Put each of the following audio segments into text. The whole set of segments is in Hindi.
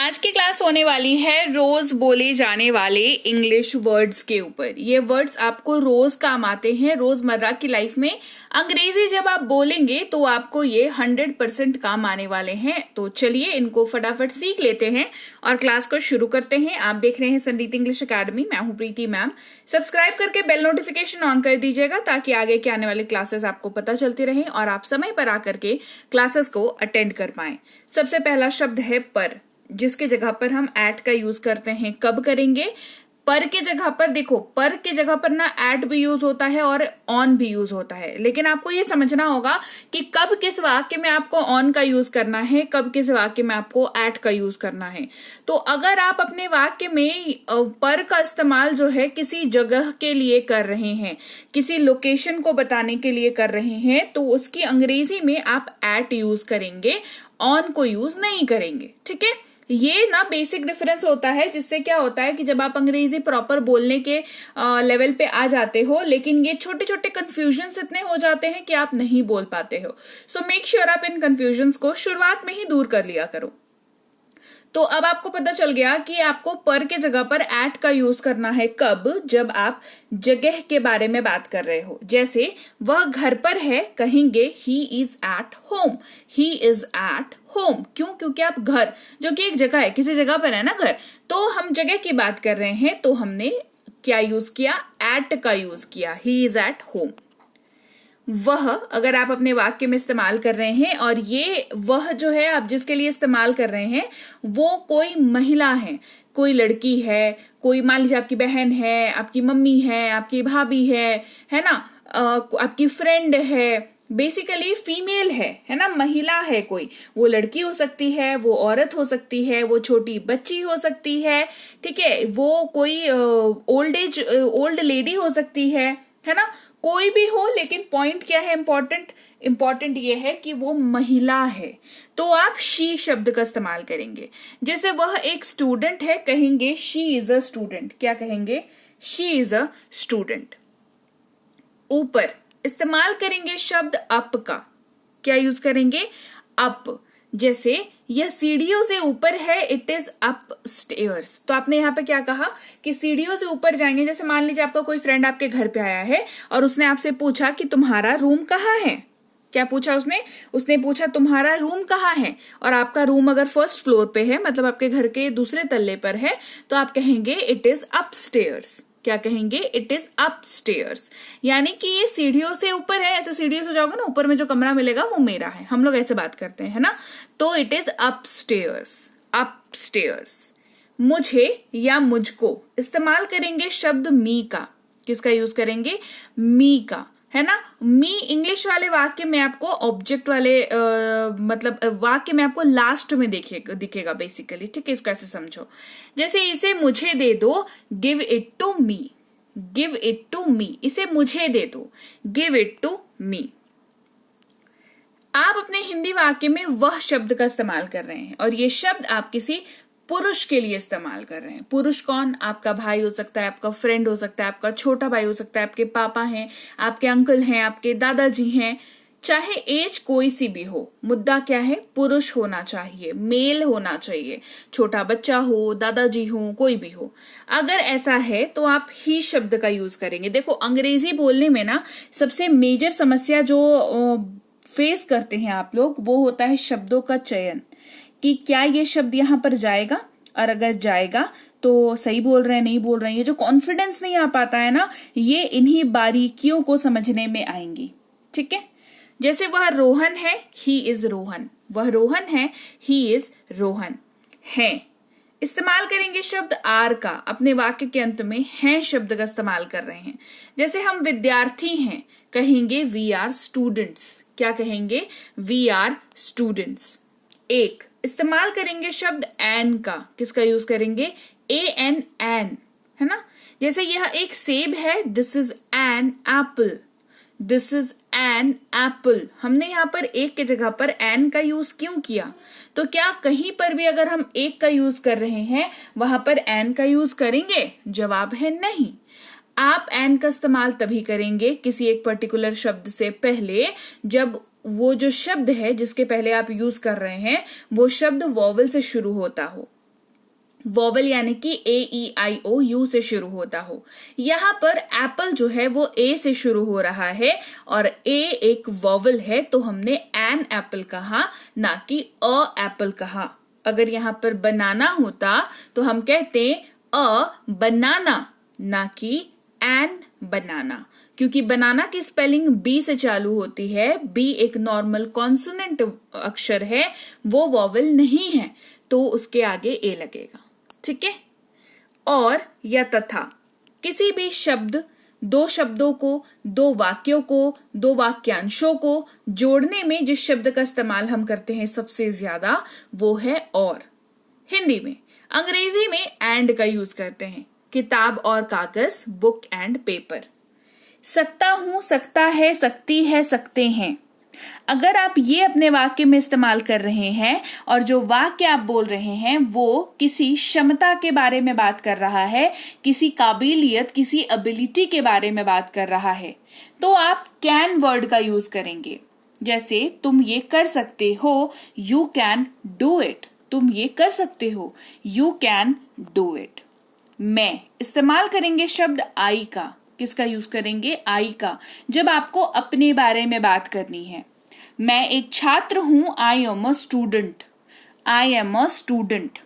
आज की क्लास होने वाली है रोज बोले जाने वाले इंग्लिश वर्ड्स के ऊपर। ये वर्ड्स आपको रोज काम आते हैं रोजमर्रा की लाइफ में। अंग्रेजी जब आप बोलेंगे तो आपको ये 100% काम आने वाले हैं। तो चलिए इनको फटाफट सीख लेते हैं और क्लास को शुरू करते हैं। आप देख रहे हैं संदीप इंग्लिश अकेडमी, मैं हूं प्रीति मैम। सब्सक्राइब करके बेल नोटिफिकेशन ऑन कर दीजिएगा ताकि आगे के आने वाली क्लासेस आपको पता चलती रहे और आप समय पर आकर के क्लासेस को अटेंड कर पाए। सबसे पहला शब्द है पर, जिसके जगह पर हम एट का यूज करते हैं। कब करेंगे? पर के जगह पर। देखो, पर के जगह पर ना एट भी यूज होता है और ऑन भी यूज होता है, लेकिन आपको ये समझना होगा कि कब किस वाक्य में आपको ऑन का यूज करना है, कब किस वाक्य में आपको एट का यूज करना है। तो अगर आप अपने वाक्य में पर का इस्तेमाल जो है किसी जगह के लिए कर रहे हैं, किसी लोकेशन को बताने के लिए कर रहे हैं, तो उसकी अंग्रेजी में आप एट यूज करेंगे, ऑन को यूज नहीं करेंगे। ठीक है, ये ना बेसिक डिफरेंस होता है, जिससे क्या होता है कि जब आप अंग्रेजी प्रॉपर बोलने के लेवल पे आ जाते हो, लेकिन ये छोटे छोटे कंफ्यूजन्स इतने हो जाते हैं कि आप नहीं बोल पाते हो। सो मेक श्योर आप इन कंफ्यूजन्स को शुरुआत में ही दूर कर लिया करो। तो अब आपको पता चल गया कि आपको पर के जगह पर एट का यूज करना है। कब? जब आप जगह के बारे में बात कर रहे हो। जैसे वह घर पर है, कहेंगे he is at home. He is at home. क्यों? क्योंकि आप घर, जो कि एक जगह है, किसी जगह पर है ना घर, तो हम जगह की बात कर रहे हैं, तो हमने क्या यूज किया? एट का यूज किया। He is at home. वह, अगर आप अपने वाक्य में इस्तेमाल कर रहे हैं और ये वह जो है आप जिसके लिए इस्तेमाल कर रहे हैं वो कोई महिला है, कोई लड़की है, कोई मान लीजिए आपकी बहन है, आपकी मम्मी है, आपकी भाभी है ना, आपकी फ्रेंड है, बेसिकली फीमेल है ना, महिला है कोई। वो लड़की हो सकती है, वो औरत हो सकती है, वो छोटी बच्ची हो सकती है, ठीक है, वो कोई ओल्ड लेडी हो सकती है ना, कोई भी हो। लेकिन पॉइंट क्या है? इंपॉर्टेंट ये है कि वो महिला है, तो आप शी शब्द का इस्तेमाल करेंगे। जैसे वह एक स्टूडेंट है, कहेंगे शी इज अ स्टूडेंट। क्या कहेंगे? She is a student. ऊपर इस्तेमाल करेंगे शब्द अप का। क्या यूज करेंगे? अप। जैसे यह सीढ़ियों से ऊपर है, इट इज अप स्टेयर्स। तो आपने यहाँ पे क्या कहा कि सीढ़ियों से ऊपर जाएंगे। जैसे मान लीजिए आपका कोई फ्रेंड आपके घर पे आया है और उसने आपसे पूछा कि तुम्हारा रूम कहाँ है। क्या पूछा उसने पूछा तुम्हारा रूम कहाँ है, और आपका रूम अगर फर्स्ट फ्लोर पे है, मतलब आपके घर के दूसरे तल्ले पर है, तो आप कहेंगे इट इज अप स्टेयर्स। क्या कहेंगे? It is up stairs. यानी कि ये सीढ़ियों से ऊपर है। ऐसे सीढ़ियों से जाओगे ना, ऊपर में जो कमरा मिलेगा वो मेरा है। हम लोग ऐसे बात करते हैं, है ना। तो it is up stairs. Up stairs. मुझे या मुझको इस्तेमाल करेंगे शब्द मी का। किसका यूज करेंगे? मी का, है ना। मी इंग्लिश वाले वाक्य में आपको ऑब्जेक्ट वाले मतलब वाक्य में आपको लास्ट में दिखेगा बेसिकली। ठीक है, इसको ऐसे समझो। जैसे इसे मुझे दे दो, give it to me. Give it to me. इसे मुझे दे दो, गिव इट टू मी। आप अपने हिंदी वाक्य में वह शब्द का इस्तेमाल कर रहे हैं और ये शब्द आप किसी पुरुष के लिए इस्तेमाल कर रहे हैं। पुरुष कौन? आपका भाई हो सकता है, आपका फ्रेंड हो सकता है, आपका छोटा भाई हो सकता है, आपके पापा हैं, आपके अंकल हैं, आपके दादाजी हैं, चाहे एज कोई सी भी हो। मुद्दा क्या है? पुरुष होना चाहिए, मेल होना चाहिए। छोटा बच्चा हो, दादाजी हो, कोई भी हो। अगर ऐसा है तो आप ही शब्द का यूज करेंगे। देखो, अंग्रेजी बोलने में ना सबसे मेजर समस्या जो फेस करते हैं आप लोग, वो होता है शब्दों का चयन, कि क्या ये शब्द यहाँ पर जाएगा, और अगर जाएगा तो सही बोल रहे हैं, नहीं बोल रहे हैं। ये जो कॉन्फिडेंस नहीं आ पाता है ना, ये इन्हीं बारीकियों को समझने में आएंगी। ठीक है, जैसे वह रोहन है, ही इज रोहन। वह रोहन है, ही इज रोहन। है इस्तेमाल करेंगे शब्द आर का। अपने वाक्य के अंत में हैं शब्द का इस्तेमाल कर रहे हैं। जैसे हम विद्यार्थी हैं, कहेंगे वी आर स्टूडेंट्स। क्या कहेंगे? We are students. एक इस्तेमाल करेंगे शब्द एन का। किसका यूज करेंगे? एन, एन, है ना। जैसे यह एक सेब है, this is an apple. This is an apple. हमने यहाँ पर एक के जगह पर एन का यूज क्यों किया? तो क्या कहीं पर भी अगर हम एक का यूज कर रहे हैं वहां पर एन का यूज करेंगे? जवाब है नहीं। आप एन का इस्तेमाल तभी करेंगे किसी एक पर्टिकुलर शब्द से पहले, जब वो जो शब्द है जिसके पहले आप यूज कर रहे हैं वो शब्द वॉवल से शुरू होता हो। वॉवल यानी कि AEIOU से शुरू होता हो। यहाँ पर एप्पल जो है वो A से शुरू हो रहा है और A एक वॉवल है, तो हमने एन एप्पल कहा, ना कि अ एप्पल कहा। अगर यहाँ पर बनाना होता तो हम कहते अ बनाना, ना कि एन बनाना, क्योंकि बनाना की स्पेलिंग B से चालू होती है। B एक नॉर्मल कॉन्सोनेंट अक्षर है, वो वॉवल नहीं है, तो उसके आगे A लगेगा। ठीक है। और या तथा, किसी भी शब्द, दो शब्दों को, दो वाक्यों को, दो वाक्यांशों को जोड़ने में जिस शब्द का इस्तेमाल हम करते हैं सबसे ज्यादा, वो है और। हिंदी में, अंग्रेजी में एंड का यूज करते हैं। किताब और कागज, बुक एंड पेपर। सकता हूं, सकता है, सकती है, सकते हैं। अगर आप ये अपने वाक्य में इस्तेमाल कर रहे हैं और जो वाक्य आप बोल रहे हैं वो किसी क्षमता के बारे में बात कर रहा है, किसी काबिलियत, किसी एबिलिटी के बारे में बात कर रहा है, तो आप कैन वर्ड का यूज करेंगे। जैसे तुम ये कर सकते हो, यू कैन डू इट। तुम ये कर सकते हो, यू कैन डू इट। मैं, इस्तेमाल करेंगे शब्द आई का। किसका यूज करेंगे? आई का, जब आपको अपने बारे में बात करनी है। मैं एक छात्र हूं, I am a student. I am a student.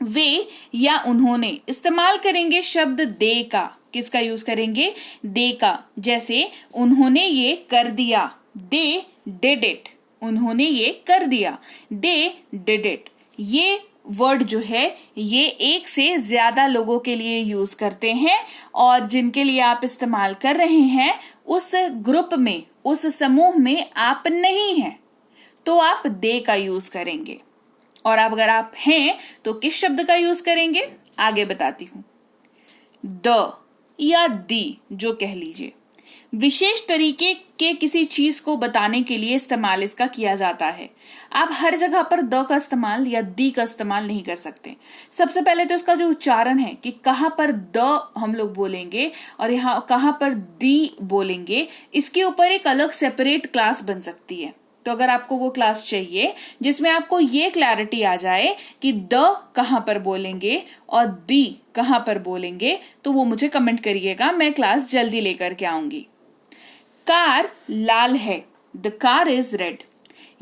वे या उन्होंने, इस्तेमाल करेंगे शब्द दे का। किसका यूज करेंगे? दे का। जैसे उन्होंने ये कर दिया, दे डिड इट। उन्होंने ये कर दिया, दे डिड इट। ये वर्ड जो है ये एक से ज्यादा लोगों के लिए यूज करते हैं, और जिनके लिए आप इस्तेमाल कर रहे हैं उस ग्रुप में, उस समूह में आप नहीं हैं, तो आप दे का यूज करेंगे। और अगर आप हैं तो किस शब्द का यूज करेंगे? आगे बताती हूं। द या दी, जो कह लीजिए, विशेष तरीके के किसी चीज को बताने के लिए इस्तेमाल इसका किया जाता है। आप हर जगह पर द का इस्तेमाल या दी का इस्तेमाल नहीं कर सकते। सबसे पहले तो इसका जो उच्चारण है कि कहां पर द हम लोग बोलेंगे और यहाँ कहां पर दी बोलेंगे, इसके ऊपर एक अलग सेपरेट क्लास बन सकती है। तो अगर आपको वो क्लास चाहिए जिसमें आपको ये क्लैरिटी आ जाए कि द कहां पर बोलेंगे और दी कहां पर बोलेंगे, तो वो मुझे कमेंट करिएगा, मैं क्लास जल्दी लेकर के आऊंगी। कार लाल है, द कार इज रेड।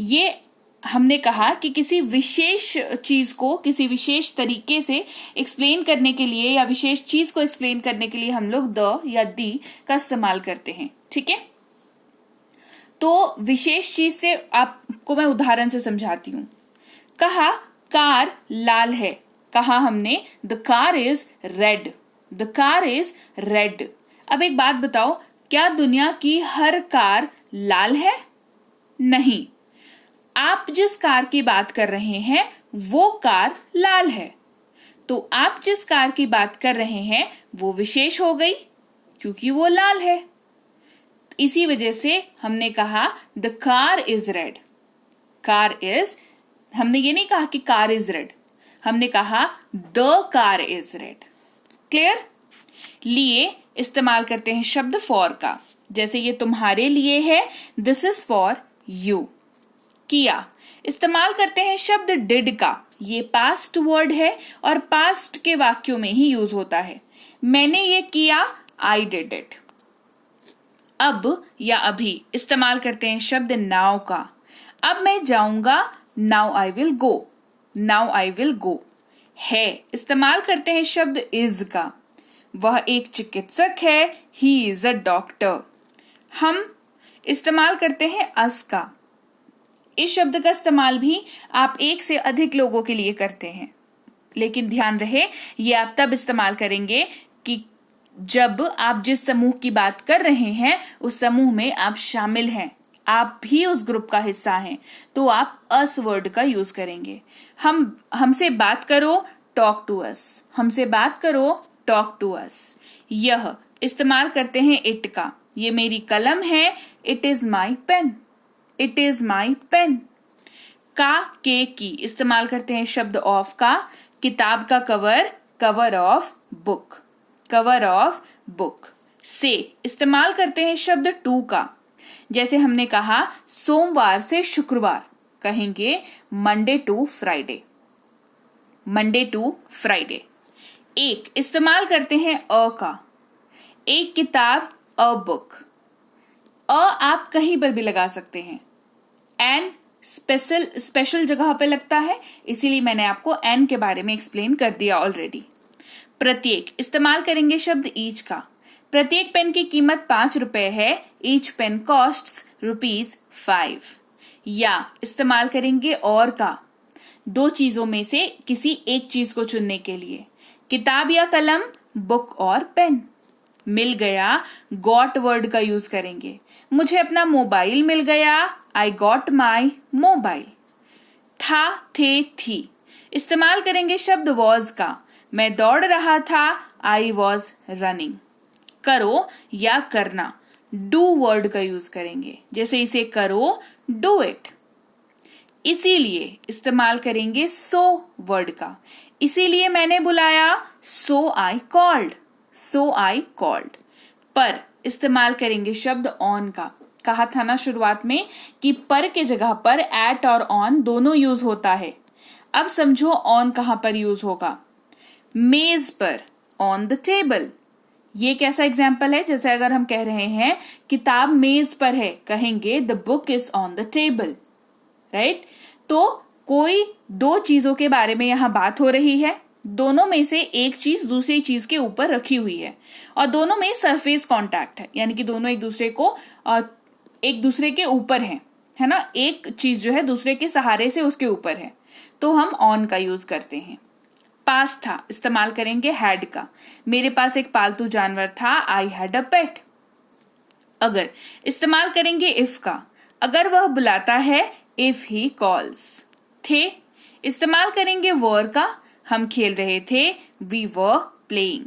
ये हमने कहा कि किसी विशेष चीज को किसी विशेष तरीके से एक्सप्लेन करने के लिए या विशेष चीज को एक्सप्लेन करने के लिए हम लोग द या दी का इस्तेमाल करते हैं। ठीक है। तो विशेष चीज से आपको मैं उदाहरण से समझाती हूं। कहा कार लाल है, कहा हमने the car is red. The car is red. अब एक बात बताओ, क्या दुनिया की हर कार लाल है? नहीं। आप जिस कार की बात कर रहे हैं वो कार लाल है, तो आप जिस कार की बात कर रहे हैं वो विशेष हो गई क्योंकि वो लाल है। इसी वजह से हमने कहा the car is red. Car is, हमने ये नहीं कहा कि कार इज रेड, हमने कहा the car is red. Clear? लिए इस्तेमाल करते हैं शब्द फॉर का। जैसे ये तुम्हारे लिए है, दिस इज फॉर यू। किया, इस्तेमाल करते हैं शब्द डिड का। ये पास्ट वर्ड है और पास्ट के वाक्यों में ही यूज होता है। मैंने ये किया, आई डिड इट। अब या अभी, इस्तेमाल करते हैं शब्द नाउ का। अब मैं जाऊंगा, now I will go. Now I will go. है, इस्तेमाल करते हैं शब्द इज का। वह एक चिकित्सक है, ही इज अ डॉक्टर। हम इस्तेमाल करते हैं अस का। इस शब्द का इस्तेमाल भी आप एक से अधिक लोगों के लिए करते हैं, लेकिन ध्यान रहे ये आप तब इस्तेमाल करेंगे कि जब आप जिस समूह की बात कर रहे हैं उस समूह में आप शामिल हैं, आप भी उस ग्रुप का हिस्सा हैं, तो आप अस वर्ड का यूज करेंगे। हमसे बात करो, टॉक टू अस। हमसे बात करो, टॉक टू अस। यह, इस्तेमाल करते हैं इट का। ये मेरी कलम है, it is my pen. It is my pen. का, के, की, इस्तेमाल करते हैं शब्द ऑफ का। किताब का cover, cover of book. Cover of book. से, इस्तेमाल करते हैं शब्द टू का। जैसे हमने कहा सोमवार से शुक्रवार, कहेंगे Monday to Friday. Monday to Friday. एक इस्तेमाल करते हैं अ का, एक किताब अ बुक। आप कहीं पर भी लगा सकते हैं। एन स्पेशल जगह पे लगता है, इसीलिए मैंने आपको एन के बारे में एक्सप्लेन कर दिया ऑलरेडी। प्रत्येक इस्तेमाल करेंगे शब्द ईच का। प्रत्येक पेन की कीमत 5 रुपए है। Each pen costs ₹5। या इस्तेमाल करेंगे और का, दो चीजों में से किसी एक चीज को चुनने के लिए। किताब या कलम, बुक और पेन। मिल गया, गॉट वर्ड का यूज करेंगे। मुझे अपना मोबाइल मिल गया, आई गॉट माई मोबाइल। था, थे, थी इस्तेमाल करेंगे शब्द वॉज का। मैं दौड़ रहा था, आई वॉज रनिंग। करो या करना, डू वर्ड का यूज करेंगे। जैसे इसे करो, डू इट। इसीलिए इस्तेमाल करेंगे सो वर्ड का। इसीलिए मैंने बुलाया, सो I called. So I called. पर इस्तेमाल करेंगे शब्द ऑन का। कहा था ना शुरुआत में कि पर के जगह पर एट और ऑन दोनों यूज होता है। अब समझो ऑन कहां पर यूज होगा। मेज पर, ऑन द टेबल। ये कैसा एग्जाम्पल है? जैसे अगर हम कह रहे हैं किताब मेज पर है, कहेंगे the book is on the table, right? तो कोई दो चीजों के बारे में यहां बात हो रही है। दोनों में से एक चीज दूसरी चीज के ऊपर रखी हुई है और दोनों में सरफेस कांटेक्ट है, यानी कि दोनों एक दूसरे के ऊपर है ना। एक चीज जो है दूसरे के सहारे से उसके ऊपर है, तो हम ऑन का यूज करते हैं। पास था इस्तेमाल करेंगे हैड का। मेरे पास एक पालतू जानवर था, आई हैड अ पेट। अगर इस्तेमाल करेंगे इफ का। अगर वह बुलाता है, इफ ही कॉल्स। थे इस्तेमाल करेंगे वर का। हम खेल रहे थे, वी वर प्लेइंग।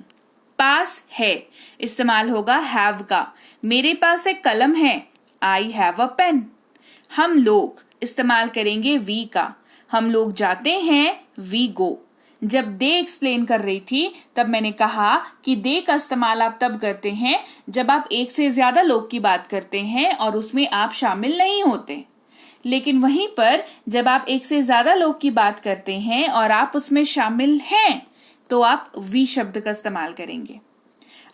पास है इस्तेमाल होगा हैव का। मेरे पास एक कलम है, आई हैव अ पेन। हम लोग इस्तेमाल करेंगे वी का। हम लोग जाते हैं, वी गो। जब दे एक्सप्लेन कर रही थी तब मैंने कहा कि दे का इस्तेमाल आप तब करते हैं जब आप एक से ज्यादा लोग की बात करते हैं और उसमें आप शामिल नहीं होते। लेकिन वहीं पर जब आप एक से ज्यादा लोग की बात करते हैं और आप उसमें शामिल हैं तो आप वी शब्द का इस्तेमाल करेंगे।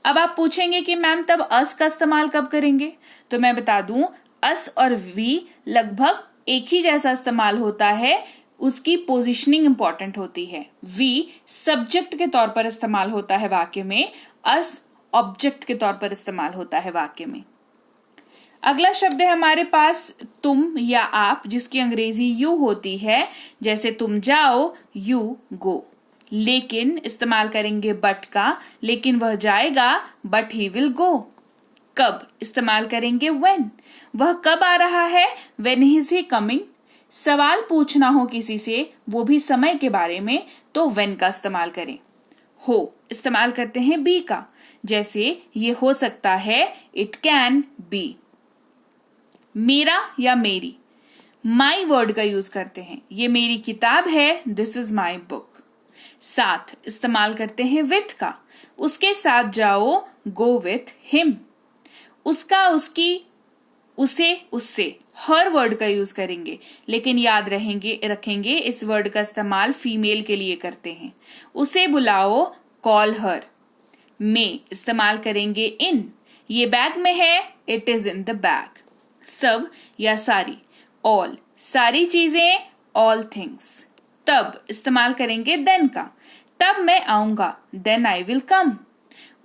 अब आप पूछेंगे कि मैम तब अस का इस्तेमाल कब करेंगे? तो मैं बता दूं, अस और वी लगभग एक ही जैसा इस्तेमाल होता है। उसकी पोजीशनिंग इंपॉर्टेंट होती है। वी सब्जेक्ट के तौर पर इस्तेमाल होता है वाक्य में, अस ऑब्जेक्ट के तौर पर इस्तेमाल होता है वाक्य में। अगला शब्द है हमारे पास तुम या आप, जिसकी अंग्रेजी यू होती है। जैसे तुम जाओ, यू गो। लेकिन इस्तेमाल करेंगे बट का। लेकिन वह जाएगा, बट ही विल गो। कब इस्तेमाल करेंगे व्हेन। वह कब आ रहा है, व्हेन इज ही कमिंग। सवाल पूछना हो किसी से, वो भी समय के बारे में, तो व्हेन का इस्तेमाल करें। हो इस्तेमाल करते हैं बी का। जैसे ये हो सकता है, इट कैन बी। मेरा या मेरी, माई वर्ड का यूज करते हैं। ये मेरी किताब है, दिस इज माई बुक। साथ इस्तेमाल करते हैं विथ का। उसके साथ जाओ, गो विथ हिम। उसका, उसकी, उसे, उससे, हर वर्ड का यूज करेंगे। लेकिन याद रखेंगे इस वर्ड का इस्तेमाल फीमेल के लिए करते हैं। उसे बुलाओ, कॉल हर। में इस्तेमाल करेंगे इन। ये बैग में है, it is in the bag. सब या सारी, ऑल, सारी चीजें, ऑल थिंग्स। तब इस्तेमाल करेंगे देन का। तब मैं आऊंगा, देन आई विल कम।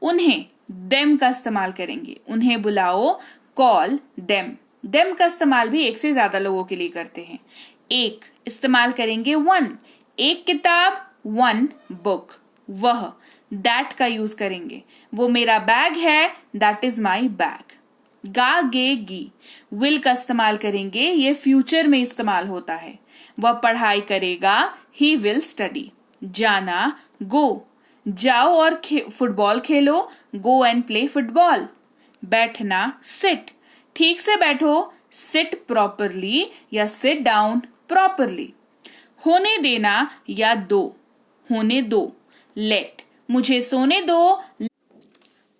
उन्हें, देम का इस्तेमाल करेंगे। उन्हें बुलाओ, कॉल देम। देम का इस्तेमाल भी एक से ज्यादा लोगों के लिए करते हैं। एक इस्तेमाल करेंगे वन। एक किताब, वन बुक। वह, दैट का यूज करेंगे। वो मेरा बैग है, दैट इज माई बैग। गा, गे, गी। विल का इस्तेमाल करेंगे। ये फ्यूचर में इस्तेमाल होता है। वह पढ़ाई करेगा, ही विल स्टडी। जाना, गो। जाओ और football Khelo, go and play football. बैठना, सिट। ठीक से बैठो, सिट प्रॉपरली या सिट डाउन प्रॉपरली। होने देना या दो, होने दो। लेट, मुझे सोने दो,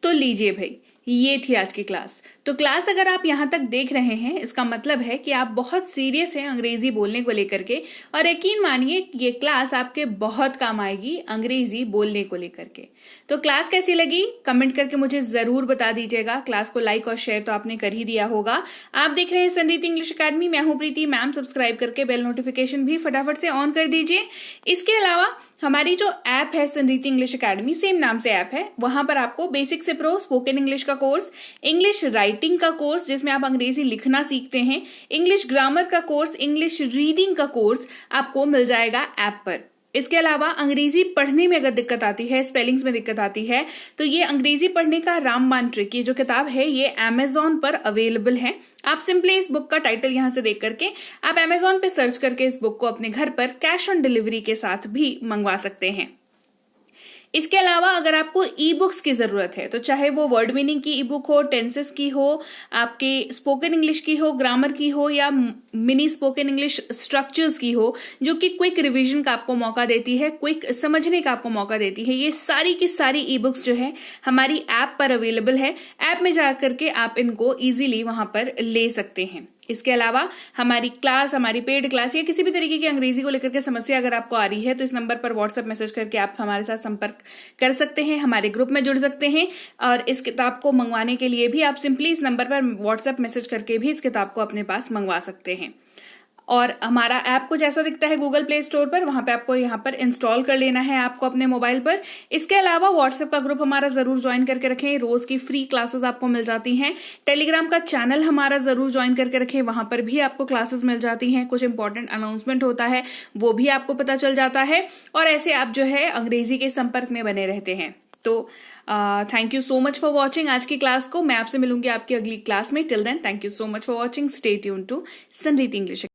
तो लीजिए भाई, ये थी आज की क्लास। तो क्लास अगर आप यहाँ तक देख रहे हैं, इसका मतलब है कि आप बहुत सीरियस हैं अंग्रेजी बोलने को लेकर के, और यकीन मानिए ये क्लास आपके बहुत काम आएगी अंग्रेजी बोलने को लेकर के। तो क्लास कैसी लगी कमेंट करके मुझे जरूर बता दीजिएगा। क्लास को लाइक और शेयर तो आपने कर ही दिया होगा। आप देख रहे हैं संरीति इंग्लिश अकेडमी, मैं हूं प्रीति मैम। सब्सक्राइब करके बेल नोटिफिकेशन भी फटाफट से ऑन कर दीजिए। इसके अलावा हमारी जो ऐप है संरीति इंग्लिश अकेडमी, सेम नाम से ऐप है, वहां पर आपको बेसिक से प्रो स्पोकन इंग्लिश का कोर्स, इंग्लिश राइटिंग का कोर्स जिसमें आप अंग्रेजी लिखना सीखते हैं, इंग्लिश ग्रामर का कोर्स, इंग्लिश रीडिंग का कोर्स आपको मिल जाएगा ऐप पर। इसके अलावा अंग्रेजी पढ़ने में अगर दिक्कत आती है, स्पेलिंग्स में दिक्कत आती है, तो ये अंग्रेजी पढ़ने का रामबाण ट्रिक, ये जो किताब है ये अमेजॉन पर अवेलेबल है। आप सिंपली इस बुक का टाइटल यहां से देख करके आप अमेजॉन पे सर्च करके इस बुक को अपने घर पर कैश ऑन डिलीवरी के साथ भी मंगवा सकते हैं। इसके अलावा अगर आपको ई बुक्स की जरूरत है, तो चाहे वो वर्ड मीनिंग की ई बुक हो, टेंसेस की हो, आपके स्पोकन इंग्लिश की हो, ग्रामर की हो, या मिनी स्पोकन इंग्लिश स्ट्रक्चर्स की हो, जो कि क्विक रिवीजन का आपको मौका देती है, क्विक समझने का आपको मौका देती है, ये सारी की सारी ई बुक्स जो है हमारी ऐप पर अवेलेबल है। ऐप में जाकर के आप इनको इजीली वहां पर ले सकते हैं। इसके अलावा हमारी क्लास, हमारी पेड क्लास या किसी भी तरीके की अंग्रेजी को लेकर के समस्या अगर आपको आ रही है, तो इस नंबर पर व्हाट्सएप मैसेज करके आप हमारे साथ संपर्क कर सकते हैं, हमारे ग्रुप में जुड़ सकते हैं। और इस किताब को मंगवाने के लिए भी आप सिंपली इस नंबर पर व्हाट्सएप मैसेज करके भी इस किताब को अपने पास मंगवा सकते हैं। और हमारा ऐप कुछ ऐसा दिखता है गूगल प्ले स्टोर पर, वहां पे आपको यहाँ पर इंस्टॉल कर लेना है आपको अपने मोबाइल पर। इसके अलावा व्हाट्सएप का ग्रुप हमारा जरूर ज्वाइन करके रखें, रोज की फ्री क्लासेस आपको मिल जाती हैं। टेलीग्राम का चैनल हमारा जरूर ज्वाइन करके रखें, वहां पर भी आपको क्लासेस मिल जाती हैं, कुछ इंपॉर्टेंट अनाउंसमेंट होता है वो भी आपको पता चल जाता है, और ऐसे आप जो है अंग्रेजी के संपर्क में बने रहते हैं। तो thank you so much for watching आज की क्लास को। मैं आपसे मिलूंगी आपकी अगली क्लास में। Till then thank you so much for watching. Stay tuned to Sanriti English.